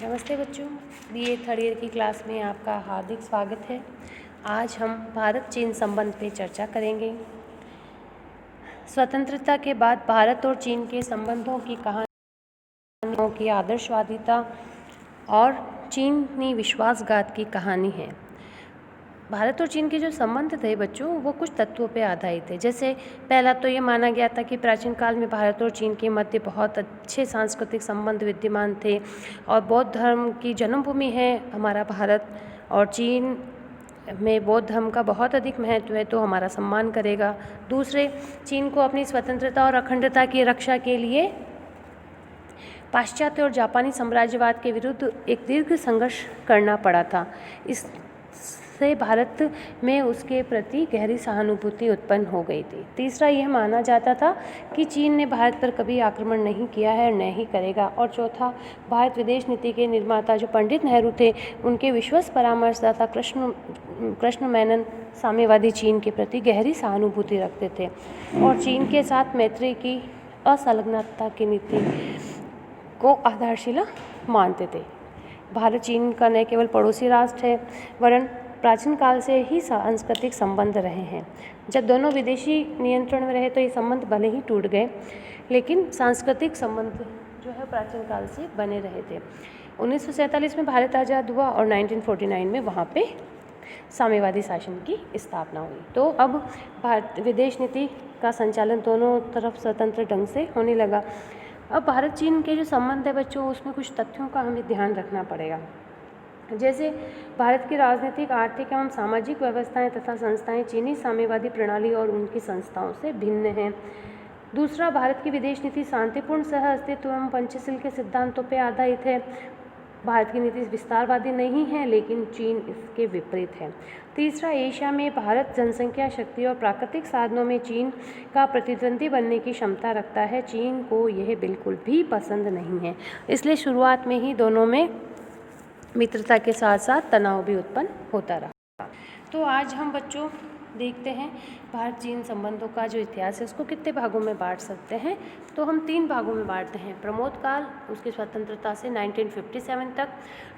नमस्ते बच्चों, BA third year की क्लास में आपका हार्दिक स्वागत है। आज हम भारत चीन संबंध पे चर्चा करेंगे। स्वतंत्रता के बाद भारत और चीन के संबंधों की कहानियों की आदर्शवादिता और चीनी विश्वासघात की कहानी है। भारत और चीन के जो संबंध थे बच्चों, वो कुछ तत्वों पे आधारित थे। जैसे पहला तो ये माना गया था कि प्राचीन काल में भारत और चीन के मध्य बहुत अच्छे सांस्कृतिक संबंध विद्यमान थे और बौद्ध धर्म की जन्मभूमि है हमारा भारत, और चीन में बौद्ध धर्म का बहुत अधिक महत्व है, तो हमारा सम्मान करेगा। दूसरे, चीन को अपनी स्वतंत्रता और अखंडता की रक्षा के लिए पाश्चात्य और जापानी साम्राज्यवाद के विरुद्ध एक दीर्घ संघर्ष करना पड़ा था। इससे भारत में उसके प्रति गहरी सहानुभूति उत्पन्न हो गई थी। तीसरा, यह माना जाता था कि चीन ने भारत पर कभी आक्रमण नहीं किया है और न ही करेगा। और चौथा, भारत विदेश नीति के निर्माता जो पंडित नेहरू थे, उनके विश्वस्त परामर्शदाता कृष्ण मेनन साम्यवादी चीन के प्रति गहरी सहानुभूति रखते थे और चीन के साथ मैत्री की असंलग्नता की नीति को आधारशिला मानते थे। भारत चीन का न केवल पड़ोसी राष्ट्र है, वरन प्राचीन काल से ही सांस्कृतिक संबंध रहे हैं। जब दोनों विदेशी नियंत्रण में रहे तो ये संबंध भले ही टूट गए, लेकिन सांस्कृतिक संबंध जो है प्राचीन काल से बने रहे थे। 1947 में भारत आज़ाद हुआ और 1949 में वहाँ पे साम्यवादी शासन की स्थापना हुई। तो अब भारत विदेश नीति का संचालन दोनों तरफ स्वतंत्र ढंग से होने लगा। अब भारत चीन के जो संबंध है बच्चों, उसमें कुछ तथ्यों का हमें ध्यान रखना पड़ेगा। जैसे भारत की राजनीतिक, आर्थिक एवं सामाजिक व्यवस्थाएं तथा संस्थाएं चीनी साम्यवादी प्रणाली और उनकी संस्थाओं से भिन्न हैं। दूसरा, भारत की विदेश नीति शांतिपूर्ण सह अस्तित्व एवं पंचशील के सिद्धांतों पर आधारित है। भारत की नीति विस्तारवादी नहीं है, लेकिन चीन इसके विपरीत है। तीसरा, एशिया में भारत जनसंख्या, शक्ति और प्राकृतिक साधनों में चीन का प्रतिद्वंदी बनने की क्षमता रखता है। चीन को यह बिल्कुल भी पसंद नहीं है, इसलिए शुरुआत में ही दोनों में मित्रता के साथ साथ तनाव भी उत्पन्न होता रहा। तो आज हम बच्चों देखते हैं भारत चीन संबंधों का जो इतिहास है उसको कितने भागों में बांट सकते हैं। तो हम 3 भागों में बांटते हैं। प्रमोद काल, उसकी स्वतंत्रता से 1957 तक,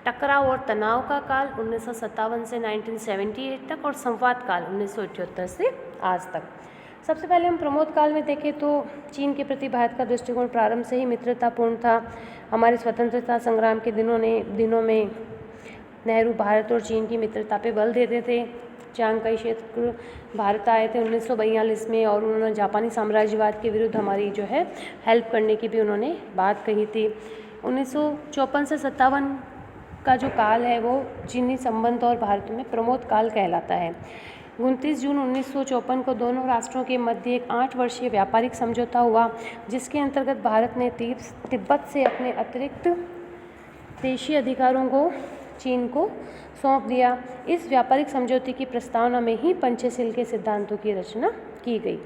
टकराव और तनाव का काल 1957 से 1978 तक, और संवाद काल 1978 से आज तक। सबसे पहले हम प्रमोद काल में देखें तो चीन के प्रति भारत का दृष्टिकोण प्रारंभ से ही मित्रतापूर्ण था। हमारे स्वतंत्रता संग्राम के दिनों में नेहरू भारत और चीन की मित्रता पे बल देते थे। चांगकाई क्षेत्र भारत आए थे 1942 में और उन्होंने जापानी साम्राज्यवाद के विरुद्ध हमारी जो है हेल्प करने की भी उन्होंने बात कही थी। 1954 से 57 का जो काल है वो चीनी संबंध और भारत में प्रमोद काल कहलाता है। 29 जून 1954 को दोनों राष्ट्रों के मध्य एक 8 वर्षीय व्यापारिक समझौता हुआ, जिसके अंतर्गत भारत ने तिब्बत से अपने अतिरिक्त देशीय अधिकारों को चीन को सौंप दिया। इस व्यापारिक समझौते की प्रस्तावना में ही पंचशील के सिद्धांतों की रचना की गई।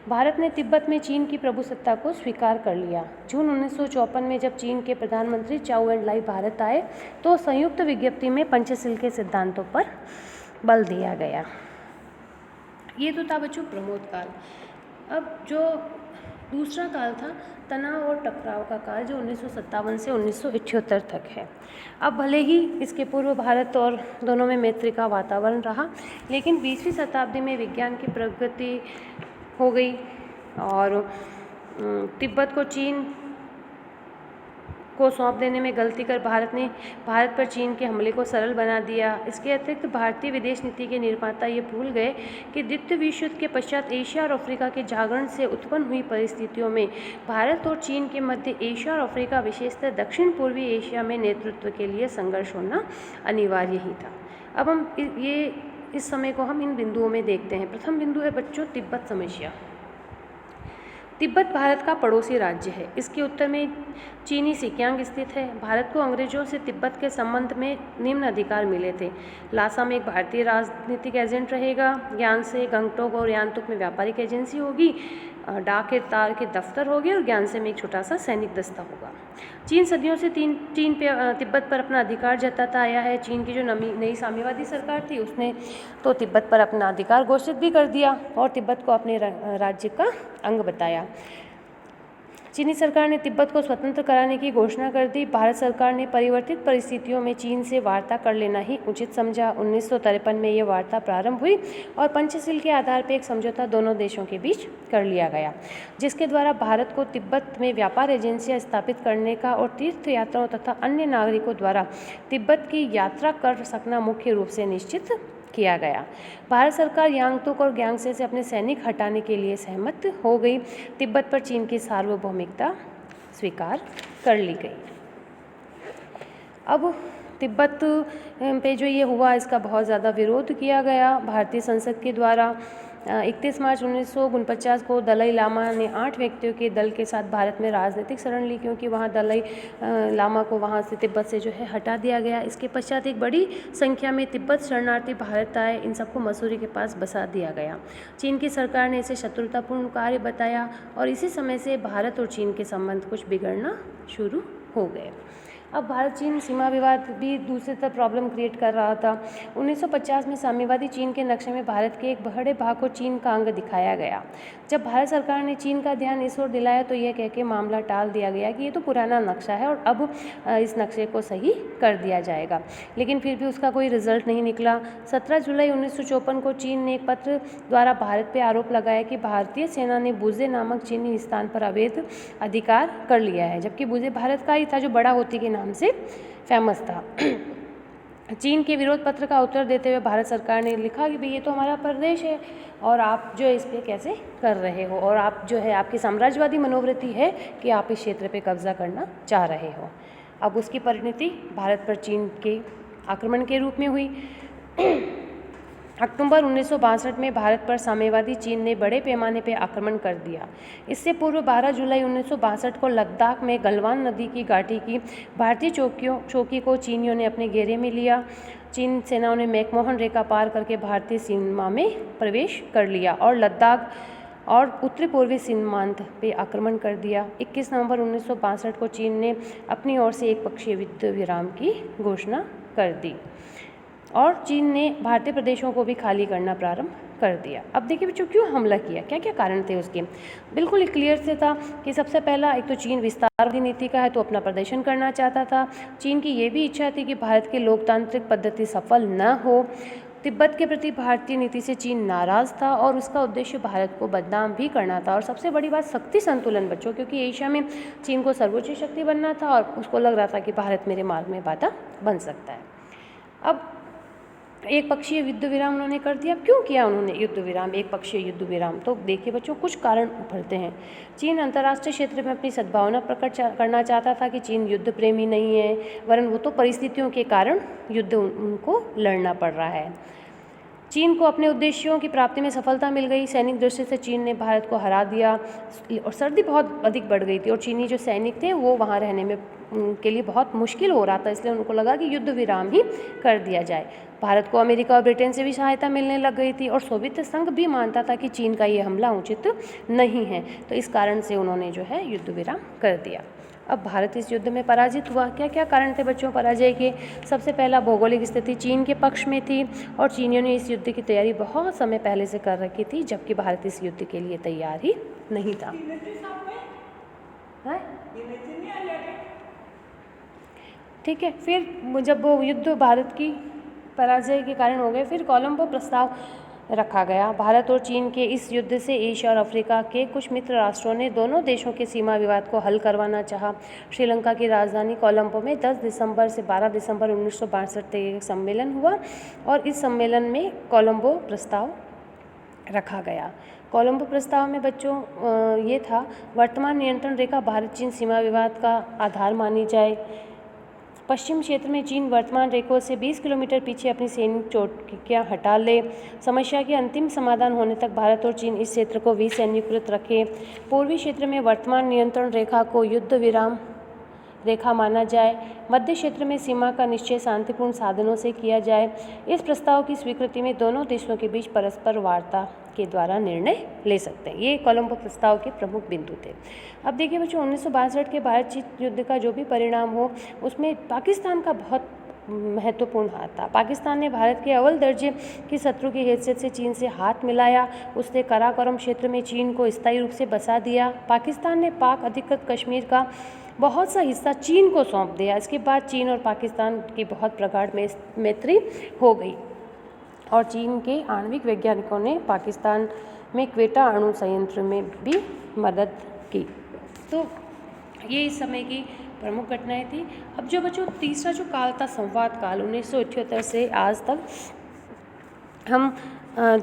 भारत ने तिब्बत में चीन की प्रभुसत्ता को स्वीकार कर लिया। जून 1954 में जब चीन के प्रधानमंत्री चाउ एन लाई भारत आए तो संयुक्त विज्ञप्ति में पंचशील के सिद्धांतों पर बल दिया गया। ये तो था बच्चों प्रमोद काल। अब जो दूसरा काल था तनाव और टकराव का काल, जो 1957 से 1978 तक है। अब भले ही इसके पूर्व भारत और दोनों में मैत्री का वातावरण रहा, लेकिन 20वीं शताब्दी में विज्ञान की प्रगति हो गई और तिब्बत को चीन को सौंप देने में गलती कर भारत ने भारत पर चीन के हमले को सरल बना दिया। इसके अतिरिक्त भारतीय विदेश नीति के निर्माता ये भूल गए कि द्वितीय विश्व युद्ध के पश्चात एशिया और अफ्रीका के जागरण से उत्पन्न हुई परिस्थितियों में भारत और चीन के मध्य एशिया और अफ्रीका, विशेषतः दक्षिण पूर्वी एशिया में नेतृत्व के लिए संघर्ष होना अनिवार्य ही था। अब हम इस समय को हम इन बिंदुओं में देखते हैं। प्रथम बिंदु है बच्चों तिब्बत समस्या। तिब्बत भारत का पड़ोसी राज्य है। इसके उत्तर में चीनी सिक्यांग स्थित है। भारत को अंग्रेजों से तिब्बत के संबंध में निम्न अधिकार मिले थे। लासा में एक भारतीय राजनीतिक एजेंट रहेगा। ज्ञान से गंगटोक और यांतुक में व्यापारिक एजेंसी होगी। डाक के तार के दफ्तर होंगे और ज्ञान से में एक छोटा सा सैनिक दस्ता होगा। चीन सदियों से तिब्बत पर अपना अधिकार जताता आया है। चीन की जो नई साम्यवादी सरकार थी उसने तो तिब्बत पर अपना अधिकार घोषित भी कर दिया और तिब्बत को अपने राज्य का अंग बताया। चीनी सरकार ने तिब्बत को स्वतंत्र कराने की घोषणा कर दी। भारत सरकार ने परिवर्तित परिस्थितियों में चीन से वार्ता कर लेना ही उचित समझा। 1953 में ये वार्ता प्रारंभ हुई और पंचशील के आधार पर एक समझौता दोनों देशों के बीच कर लिया गया, जिसके द्वारा भारत को तिब्बत में व्यापार एजेंसियां स्थापित करने का और तीर्थ यात्राओं तथा अन्य नागरिकों द्वारा तिब्बत की यात्रा कर सकना मुख्य रूप से निश्चित किया गया। भारत सरकार यांगतुक और ग्यांगसे से अपने सैनिक हटाने के लिए सहमत हो गई। तिब्बत पर चीन की सार्वभौमिकता स्वीकार कर ली गई। अब तिब्बत पे जो ये हुआ, इसका बहुत ज़्यादा विरोध किया गया भारतीय संसद के द्वारा। 31 मार्च 1949 को दलाई लामा ने 8 व्यक्तियों के दल के साथ भारत में राजनीतिक शरण ली, क्योंकि वहाँ दलाई लामा को वहाँ से तिब्बत से जो है हटा दिया गया। इसके पश्चात एक बड़ी संख्या में तिब्बत शरणार्थी भारत आए। इन सबको मसूरी के पास बसा दिया गया। चीन की सरकार ने इसे शत्रुतापूर्ण कार्य बताया और इसी समय से भारत और चीन के संबंध कुछ बिगड़ना शुरू हो गए। अब भारत चीन सीमा विवाद भी दूसरी तरफ प्रॉब्लम क्रिएट कर रहा था। 1950 में साम्यवादी चीन के नक्शे में भारत के एक बड़े भाग को चीन का अंग दिखाया गया। जब भारत सरकार ने चीन का ध्यान इस ओर दिलाया तो यह कह के मामला टाल दिया गया कि ये तो पुराना नक्शा है और अब इस नक्शे को सही कर दिया जाएगा, लेकिन फिर भी उसका कोई रिजल्ट नहीं निकला। 17 जुलाई 1954 को चीन ने एक पत्र द्वारा भारत पर आरोप लगाया कि भारतीय सेना ने बुजे नामक चीनी स्थान पर अवैध अधिकार कर लिया है, जबकि बुजे भारत का ही था, जो बड़ा होती के नाम से फेमस था। चीन के विरोध पत्र का उत्तर देते हुए भारत सरकार ने लिखा कि भाई ये तो हमारा प्रदेश है और आप जो है इस पे कैसे कर रहे हो, और आप जो है आपकी साम्राज्यवादी मनोवृत्ति है कि आप इस क्षेत्र पे कब्जा करना चाह रहे हो। अब उसकी परिणति भारत पर चीन के आक्रमण के रूप में हुई। अक्टूबर 1962 में भारत पर साम्यवादी चीन ने बड़े पैमाने पर आक्रमण कर दिया। इससे पूर्व 12 जुलाई 1962 को लद्दाख में गलवान नदी की घाटी की भारतीय चौकी को चीनियों ने अपने घेरे में लिया। चीन सेनाओं ने मैकमोहन रेखा पार करके भारतीय सीमा में प्रवेश कर लिया और लद्दाख और उत्तरी पूर्वी सीमांत पे आक्रमण कर दिया। 21 नवंबर 1962 को चीन ने अपनी ओर से एक पक्षीय युद्ध विराम की घोषणा कर दी और चीन ने भारतीय प्रदेशों को भी खाली करना प्रारंभ कर दिया। अब देखिए बच्चों, क्यों हमला किया, क्या क्या कारण थे उसके। बिल्कुल क्लियर से था कि सबसे पहला, एक तो चीन विस्तारवादी नीति का है तो अपना प्रदर्शन करना चाहता था। चीन की ये भी इच्छा थी कि भारत की लोकतांत्रिक पद्धति सफल न हो। तिब्बत के प्रति भारतीय नीति से चीन नाराज था और उसका उद्देश्य भारत को बदनाम भी करना था। और सबसे बड़ी बात, शक्ति संतुलन बच्चों, क्योंकि एशिया में चीन को सर्वोच्च शक्ति बनना था और उसको लग रहा था कि भारत मेरे मार्ग में बाधा बन सकता है। अब एक पक्षीय युद्ध विराम उन्होंने कर दिया। क्यों किया उन्होंने युद्ध विराम, एक पक्षीय युद्ध विराम? तो देखिए बच्चों, कुछ कारण उभरते हैं। चीन अंतर्राष्ट्रीय क्षेत्र में अपनी सद्भावना प्रकट करना चाहता था कि चीन युद्ध प्रेमी नहीं है, वरन वो तो परिस्थितियों के कारण युद्ध उनको लड़ना पड़ रहा है। चीन को अपने उद्देश्यों की प्राप्ति में सफलता मिल गई। सैनिक दृष्टि से चीन ने भारत को हरा दिया और सर्दी बहुत अधिक बढ़ गई थी और चीनी जो सैनिक थे वो वहाँ रहने में के लिए बहुत मुश्किल हो रहा था, इसलिए उनको लगा कि युद्ध विराम ही कर दिया जाए। भारत को अमेरिका और ब्रिटेन से भी सहायता मिलने लग गई थी और सोवियत संघ भी मानता था कि चीन का ये हमला उचित नहीं है, तो इस कारण से उन्होंने जो है युद्ध विराम कर दिया। अब भारत इस युद्ध में पराजित हुआ। क्या क्या कारण थे बच्चों पराजय के? सबसे पहला, भौगोलिक स्थिति चीन के पक्ष में थी और चीनियों ने इस युद्ध की तैयारी बहुत समय पहले से कर रखी थी, जबकि भारत इस युद्ध के लिए तैयार ही नहीं था। ठीक है, फिर जब वो युद्ध भारत की पराजय के कारण हो गए, फिर कोलंबो प्रस्ताव रखा गया। भारत और चीन के इस युद्ध से एशिया और अफ्रीका के कुछ मित्र राष्ट्रों ने दोनों देशों के सीमा विवाद को हल करवाना चाहा। श्रीलंका की राजधानी कोलंबो में 10 दिसंबर से 12 दिसंबर 1962 तक एक सम्मेलन हुआ और इस सम्मेलन में कोलंबो प्रस्ताव रखा गया। कोलंबो प्रस्ताव में बच्चों ये था, वर्तमान नियंत्रण रेखा भारत चीन सीमा विवाद का आधार मानी जाए। पश्चिम क्षेत्र में चीन वर्तमान रेखा से 20 किलोमीटर पीछे अपनी सैनिक चौकियां हटा ले। समस्या के अंतिम समाधान होने तक भारत और चीन इस क्षेत्र को विसैन्यीकृत रखे। पूर्वी क्षेत्र में वर्तमान नियंत्रण रेखा को युद्ध विराम रेखा माना जाए। मध्य क्षेत्र में सीमा का निश्चय शांतिपूर्ण साधनों से किया जाए। इस प्रस्ताव की स्वीकृति में दोनों देशों के बीच परस्पर वार्ता के द्वारा निर्णय ले सकते हैं। ये कोलंबो प्रस्ताव के प्रमुख बिंदु थे। अब देखिए बच्चों, 1962 के भारत चीन युद्ध का जो भी परिणाम हो, उसमें पाकिस्तान का बहुत महत्वपूर्ण हाथ था। पाकिस्तान ने भारत के अव्वल दर्जे की शत्रु की हैसियत से चीन से हाथ मिलाया। उसने कराकोरम क्षेत्र में चीन को स्थायी रूप से बसा दिया। पाकिस्तान ने पाक अधिकृत कश्मीर का बहुत सा हिस्सा चीन को सौंप दिया। इसके बाद चीन और पाकिस्तान की बहुत प्रगाढ़ मैत्री हो गई और चीन के आणविक वैज्ञानिकों ने पाकिस्तान में क्वेटा अणु संयंत्र में भी मदद की। तो ये इस समय की प्रमुख घटनाएं थी। अब जो बच्चों तीसरा जो काल था संवाद काल, 1978 से आज तक हम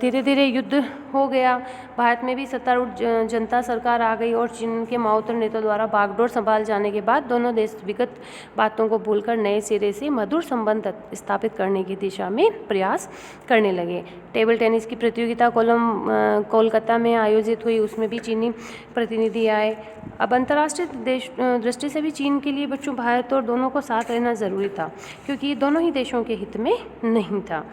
धीरे धीरे युद्ध हो गया। भारत में भी सत्तारूढ़ जनता सरकार आ गई और चीन के माओवादी नेता द्वारा बागडोर संभाल जाने के बाद दोनों देश विगत बातों को भूलकर नए सिरे से मधुर संबंध स्थापित करने की दिशा में प्रयास करने लगे। टेबल टेनिस की प्रतियोगिता कोलकाता में आयोजित हुई, उसमें भी चीनी प्रतिनिधि आए। अब अंतर्राष्ट्रीय दृष्टि से भी चीन के लिए बच्चों भारत और दोनों को साथ रहना ज़रूरी था, क्योंकि ये दोनों ही देशों के हित में नहीं था।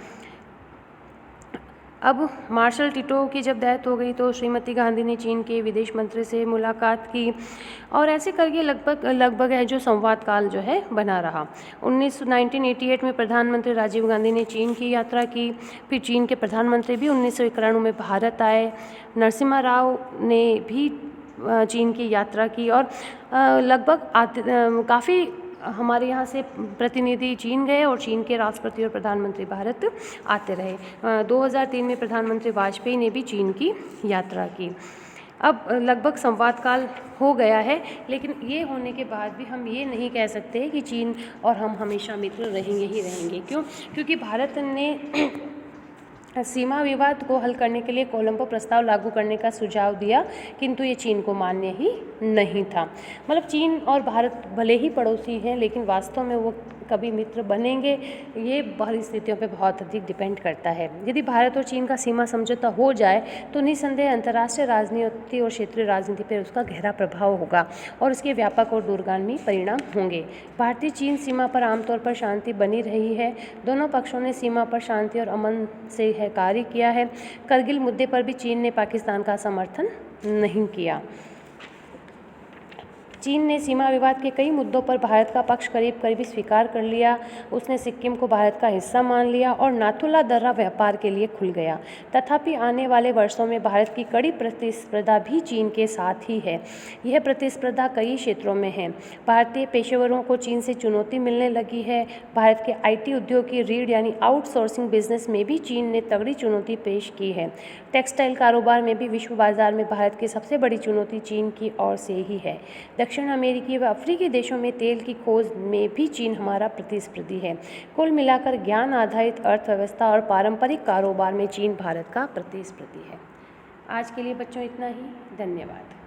अब मार्शल टिटो की जब डेथ हो गई तो श्रीमती गांधी ने चीन के विदेश मंत्री से मुलाकात की और ऐसे करके लगभग है जो संवाद काल जो है बना रहा। 1988 में प्रधानमंत्री राजीव गांधी ने चीन की यात्रा की। फिर चीन के प्रधानमंत्री भी 1991 में भारत आए। नरसिम्हा राव ने भी चीन की यात्रा की और लगभग काफ़ी हमारे यहाँ से प्रतिनिधि चीन गए और चीन के राष्ट्रपति और प्रधानमंत्री भारत आते रहे। 2003 में प्रधानमंत्री वाजपेयी ने भी चीन की यात्रा की। अब लगभग संवाद काल हो गया है, लेकिन ये होने के बाद भी हम ये नहीं कह सकते कि चीन और हम हमेशा मित्र रहेंगे ही रहेंगे। क्यों? क्योंकि भारत ने सीमा विवाद को हल करने के लिए कोलंबो प्रस्ताव लागू करने का सुझाव दिया, किंतु ये चीन को मान्य ही नहीं था। मतलब चीन और भारत भले ही पड़ोसी हैं, लेकिन वास्तव में वो कभी मित्र बनेंगे, ये बाहरी स्थितियों पे बहुत अधिक डिपेंड करता है। यदि भारत और चीन का सीमा समझौता हो जाए तो निसंदेह अंतर्राष्ट्रीय राजनीति और क्षेत्रीय राजनीति पर उसका गहरा प्रभाव होगा और उसके व्यापक और दूरगामी परिणाम होंगे। भारतीय चीन सीमा पर आमतौर पर शांति बनी रही है। दोनों पक्षों ने सीमा पर शांति और अमन से कार्य किया है। करगिल मुद्दे पर भी चीन ने पाकिस्तान का समर्थन नहीं किया। चीन ने सीमा विवाद के कई मुद्दों पर भारत का पक्ष करीब करीब स्वीकार कर लिया। उसने सिक्किम को भारत का हिस्सा मान लिया और नाथुला दर्रा व्यापार के लिए खुल गया। तथापि आने वाले वर्षों में भारत की कड़ी प्रतिस्पर्धा भी चीन के साथ ही है। यह प्रतिस्पर्धा कई क्षेत्रों में है। भारतीय पेशेवरों को चीन से चुनौती मिलने लगी है। भारत के IT उद्योग की रीढ़ यानी आउटसोर्सिंग बिजनेस में भी चीन ने तगड़ी चुनौती पेश की है। टेक्सटाइल कारोबार में भी विश्व बाजार में भारत की सबसे बड़ी चुनौती चीन की ओर से ही है। दक्षिण अमेरिकी व अफ्रीकी देशों में तेल की खोज में भी चीन हमारा प्रतिस्पर्धी है। कुल मिलाकर ज्ञान आधारित अर्थव्यवस्था और पारंपरिक कारोबार में चीन भारत का प्रतिस्पर्धी है। आज के लिए बच्चों इतना ही। धन्यवाद।